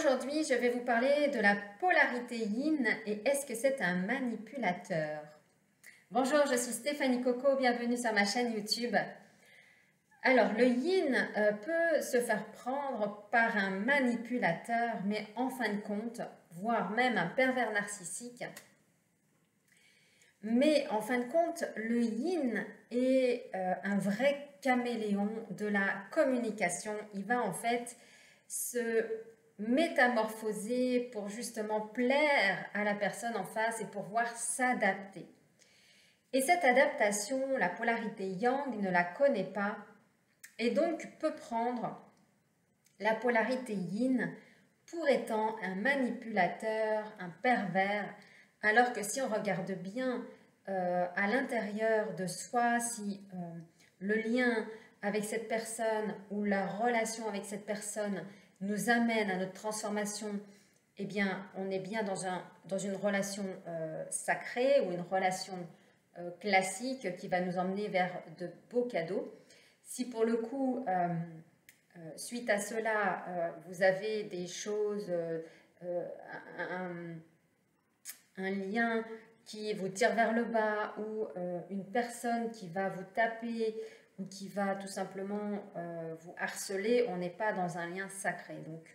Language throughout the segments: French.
Aujourd'hui, je vais vous parler de la polarité yin et est-ce que c'est un manipulateur? Bonjour, je suis Stéphanie Coco, bienvenue sur ma chaîne YouTube. Alors, le yin peut se faire prendre par un manipulateur, mais en fin de compte, voire même un pervers narcissique. Mais en fin de compte, le yin est un vrai caméléon de la communication. Il va en fait se métamorphoser pour justement plaire à la personne en face et pouvoir s'adapter. Et cette adaptation, la polarité yang ne la connaît pas et donc peut prendre la polarité yin pour étant un manipulateur, un pervers, alors que si on regarde bien à l'intérieur de soi, si le lien avec cette personne ou la relation avec cette personne nous amène à notre transformation, eh bien, on est bien dans une relation sacrée ou une relation classique qui va nous emmener vers de beaux cadeaux. Si pour le coup, suite à cela, vous avez des choses, un lien qui vous tire vers le bas ou une personne qui va vous taper ou qui va tout simplement vous harceler, on n'est pas dans un lien sacré. Donc,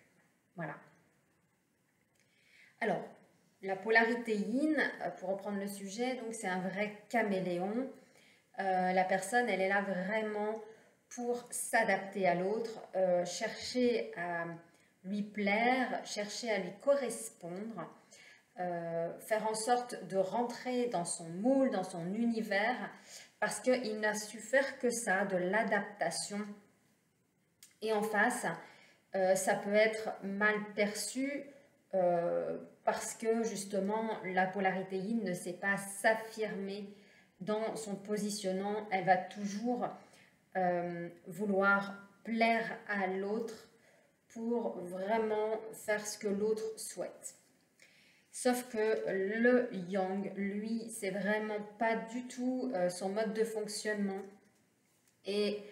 voilà. Alors, la polarité yin, pour reprendre le sujet, donc c'est un vrai caméléon. La personne, elle est là vraiment pour s'adapter à l'autre, chercher à lui plaire, chercher à lui correspondre, faire en sorte de rentrer dans son moule, dans son univers, parce qu'il n'a su faire que ça, de l'adaptation. Et en face, ça peut être mal perçu parce que justement la polarité yin ne sait pas s'affirmer dans son positionnement. Elle va toujours vouloir plaire à l'autre pour vraiment faire ce que l'autre souhaite. Sauf que le yang, lui, c'est vraiment pas du tout son mode de fonctionnement. Et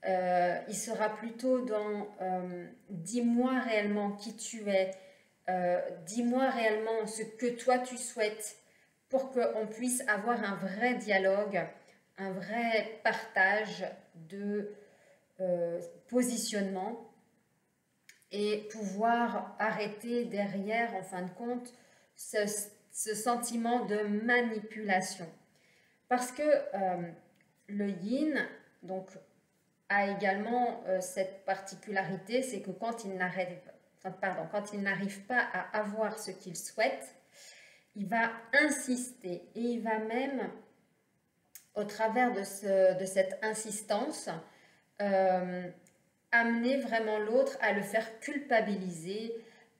il sera plutôt dans dis-moi réellement qui tu es, dis-moi réellement ce que toi tu souhaites pour qu'on puisse avoir un vrai dialogue, un vrai partage de positionnement et pouvoir arrêter derrière, en fin de compte, ce sentiment de manipulation. Parce que le yin, donc, a également cette particularité, c'est que quand il n'arrive pas à avoir ce qu'il souhaite, il va insister et il va même, au travers de cette insistance, amener vraiment l'autre à le faire culpabiliser,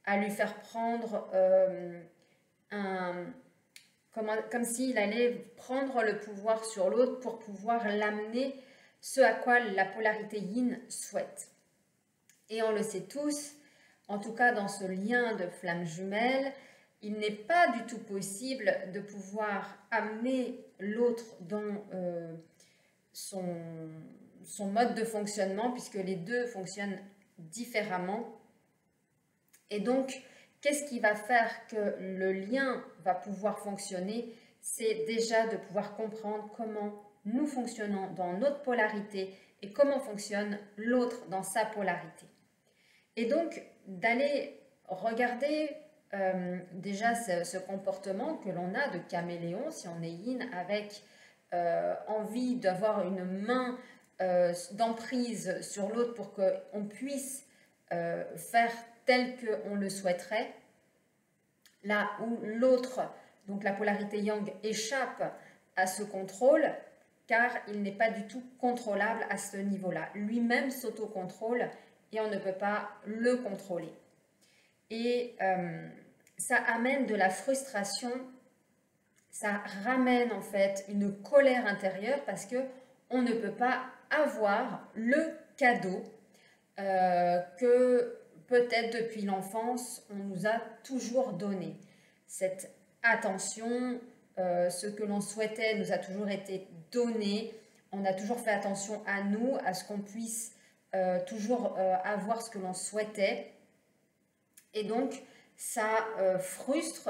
à lui faire prendre comme s'il allait prendre le pouvoir sur l'autre pour pouvoir l'amener ce à quoi la polarité yin souhaite. Et on le sait tous, en tout cas dans ce lien de flamme jumelle, il n'est pas du tout possible de pouvoir amener l'autre dans son mode de fonctionnement, puisque les deux fonctionnent différemment. Et donc, qu'est-ce qui va faire que le lien va pouvoir fonctionner? C'est déjà de pouvoir comprendre comment nous fonctionnons dans notre polarité et comment fonctionne l'autre dans sa polarité. Et donc, d'aller regarder déjà ce comportement que l'on a de caméléon, si on est yin, avec envie d'avoir une main d'emprise sur l'autre pour qu'on puisse faire tel qu'on le souhaiterait, là où l'autre, donc la polarité yang, échappe à ce contrôle, car il n'est pas du tout contrôlable à ce niveau-là. Lui-même s'autocontrôle et on ne peut pas le contrôler. Et ça amène de la frustration, ça ramène en fait une colère intérieure parce qu'on ne peut pas avoir le cadeau que peut-être depuis l'enfance on nous a toujours donné. Cette attention, ce que l'on souhaitait nous a toujours été donné, on a toujours fait attention à nous, à ce qu'on puisse toujours avoir ce que l'on souhaitait. Et donc, ça frustre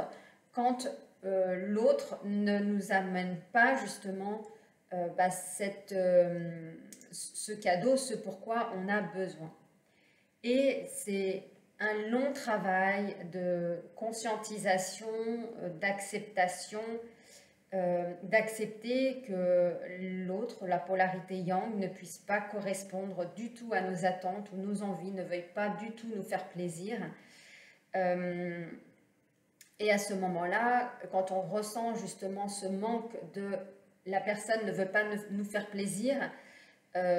quand l'autre ne nous amène pas justement ce cadeau, ce pourquoi on a besoin. Et c'est un long travail de conscientisation, d'acceptation, d'accepter que l'autre, la polarité yang, ne puisse pas correspondre du tout à nos attentes ou nos envies, ne veuille pas du tout nous faire plaisir. Et à ce moment-là, quand on ressent justement ce manque de la personne ne veut pas nous faire plaisir,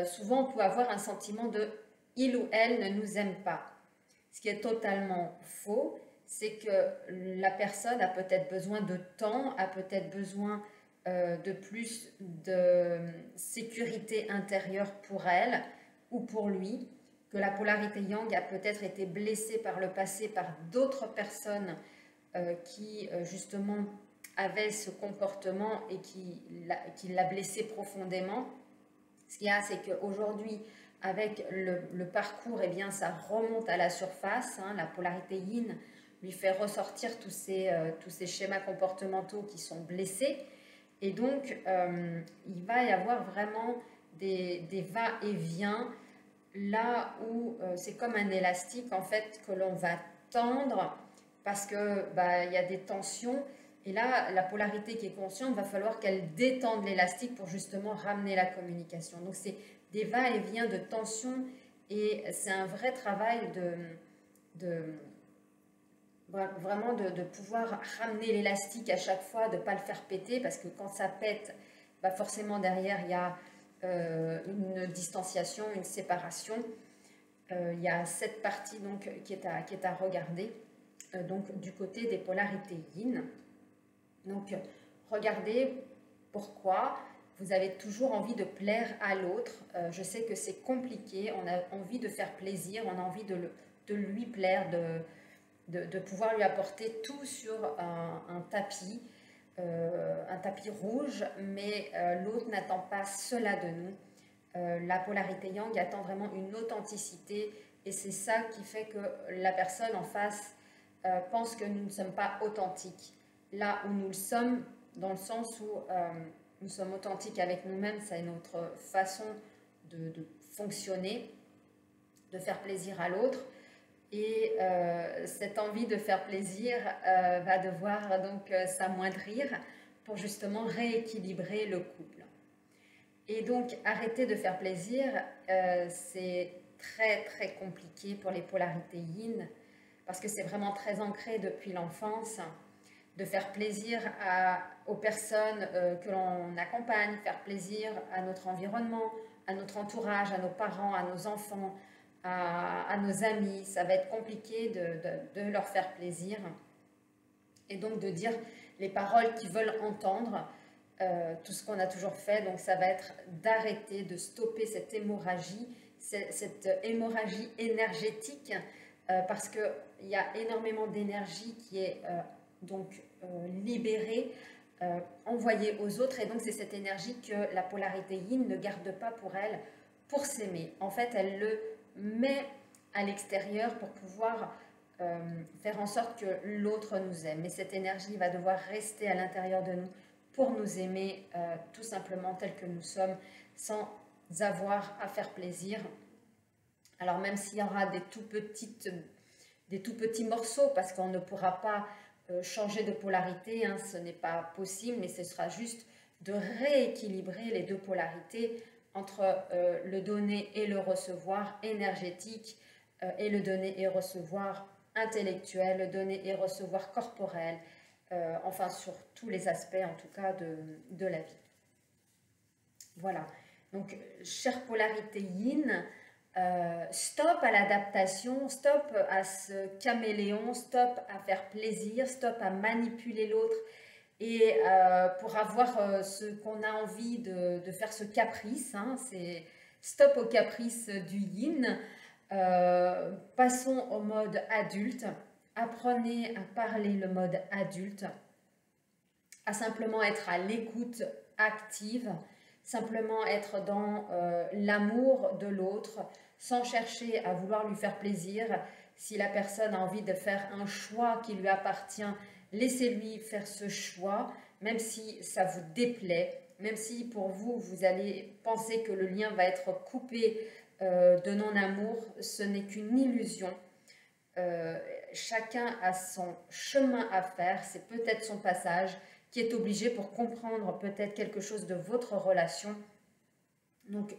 souvent on peut avoir un sentiment de il ou elle ne nous aime pas. Ce qui est totalement faux, c'est que la personne a peut-être besoin de temps, a peut-être besoin de plus de sécurité intérieure pour elle ou pour lui, que la polarité yang a peut-être été blessée par le passé par d'autres personnes qui justement avaient ce comportement et qui l'a blessé profondément. Ce qu'il y a, c'est qu'aujourd'hui, avec le parcours, eh bien, ça remonte à la surface. Hein, la polarité yin lui fait ressortir tous ces schémas comportementaux qui sont blessés. Et donc, il va y avoir vraiment des va-et-vient, là où c'est comme un élastique, en fait, que l'on va tendre, parce que il y a des tensions. Et là, la polarité qui est consciente, va falloir qu'elle détende l'élastique pour justement ramener la communication. Donc, c'est des va-et-vient de tension et c'est un vrai travail vraiment de pouvoir ramener l'élastique à chaque fois, de ne pas le faire péter, parce que quand ça pète, forcément derrière, il y a une distanciation, une séparation. Il y a cette partie donc, qui est à regarder, donc du côté des polarités yin. Donc, regardez pourquoi vous avez toujours envie de plaire à l'autre. Je sais que c'est compliqué, on a envie de faire plaisir, on a envie de lui plaire, de pouvoir lui apporter tout sur un tapis rouge, mais l'autre n'attend pas cela de nous. La polarité yang attend vraiment une authenticité et c'est ça qui fait que la personne en face pense que nous ne sommes pas authentiques. Là où nous le sommes, dans le sens où nous sommes authentiques avec nous-mêmes, c'est notre façon de fonctionner, de faire plaisir à l'autre. Et cette envie de faire plaisir va devoir donc s'amoindrir pour justement rééquilibrer le couple. Et donc arrêter de faire plaisir, c'est très très compliqué pour les polarités yin, parce que c'est vraiment très ancré depuis l'enfance, de faire plaisir aux personnes que l'on accompagne, faire plaisir à notre environnement, à notre entourage, à nos parents, à nos enfants, à nos amis. Ça va être compliqué de leur faire plaisir. Et donc de dire les paroles qu'ils veulent entendre, tout ce qu'on a toujours fait. Donc ça va être d'arrêter, de stopper cette hémorragie énergétique, parce qu'il y a énormément d'énergie qui est donc libérée, envoyée aux autres, et donc c'est cette énergie que la polarité yin ne garde pas pour elle, pour s'aimer. En fait, elle le met à l'extérieur pour pouvoir faire en sorte que l'autre nous aime. Mais cette énergie va devoir rester à l'intérieur de nous pour nous aimer tout simplement tel que nous sommes, sans avoir à faire plaisir. Alors même s'il y aura des tout petits morceaux, parce qu'on ne pourra pas changer de polarité, hein, ce n'est pas possible, mais ce sera juste de rééquilibrer les deux polarités entre le donner et le recevoir énergétique, et le donner et recevoir intellectuel, le donner et recevoir corporel, enfin sur tous les aspects en tout cas de la vie. Voilà, donc chère polarité yin, stop à l'adaptation, stop à ce caméléon, stop à faire plaisir, stop à manipuler l'autre et pour avoir ce qu'on a envie de faire, ce caprice, hein, c'est stop au caprice du yin. Passons au mode adulte. Apprenez à parler le mode adulte, à simplement être à l'écoute active, simplement être dans l'amour de l'autre, sans chercher à vouloir lui faire plaisir, Si la personne a envie de faire un choix qui lui appartient, laissez-lui faire ce choix, même si ça vous déplaît, même si pour vous, vous allez penser que le lien va être coupé de non-amour, ce n'est qu'une illusion. Chacun a son chemin à faire, c'est peut-être son passage qui est obligé pour comprendre peut-être quelque chose de votre relation. Donc,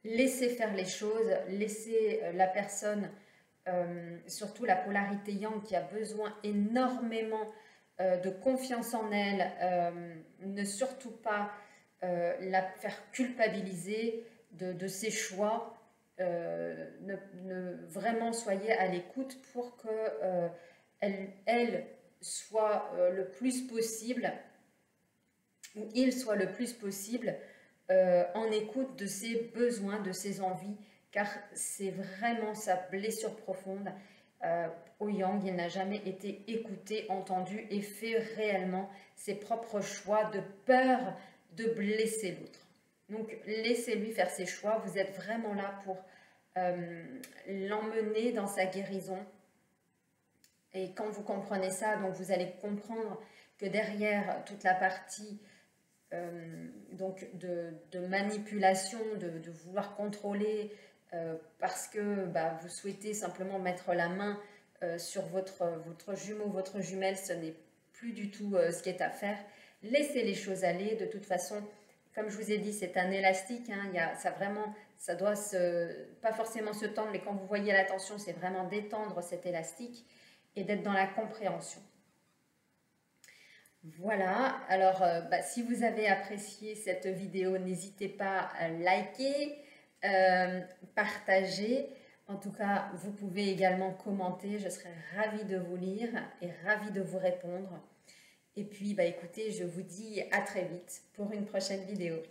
laissez faire les choses, laissez la personne, surtout la polarité yang qui a besoin énormément de confiance en elle, ne surtout pas la faire culpabiliser de ses choix. Vraiment soyez à l'écoute pour que elle soit le plus possible, ou il soit le plus possible en écoute de ses besoins, de ses envies, car c'est vraiment sa blessure profonde. Au Yang, il n'a jamais été écouté, entendu et fait réellement ses propres choix de peur de blesser l'autre. Donc laissez-lui faire ses choix, vous êtes vraiment là pour l'emmener dans sa guérison. Et quand vous comprenez ça, donc vous allez comprendre que derrière toute la partie donc de manipulation, de vouloir contrôler parce que vous souhaitez simplement mettre la main sur votre jumeau, votre jumelle, ce n'est plus du tout ce qui est à faire. Laissez les choses aller. De toute façon, comme je vous ai dit, c'est un élastique. Hein, ça doit pas forcément se tendre, mais quand vous voyez la tension, c'est vraiment d'étendre cet élastique et d'être dans la compréhension. Voilà, alors si vous avez apprécié cette vidéo, n'hésitez pas à liker, partager. En tout cas, vous pouvez également commenter, je serai ravie de vous lire et ravie de vous répondre. Et puis, écoutez, je vous dis à très vite pour une prochaine vidéo.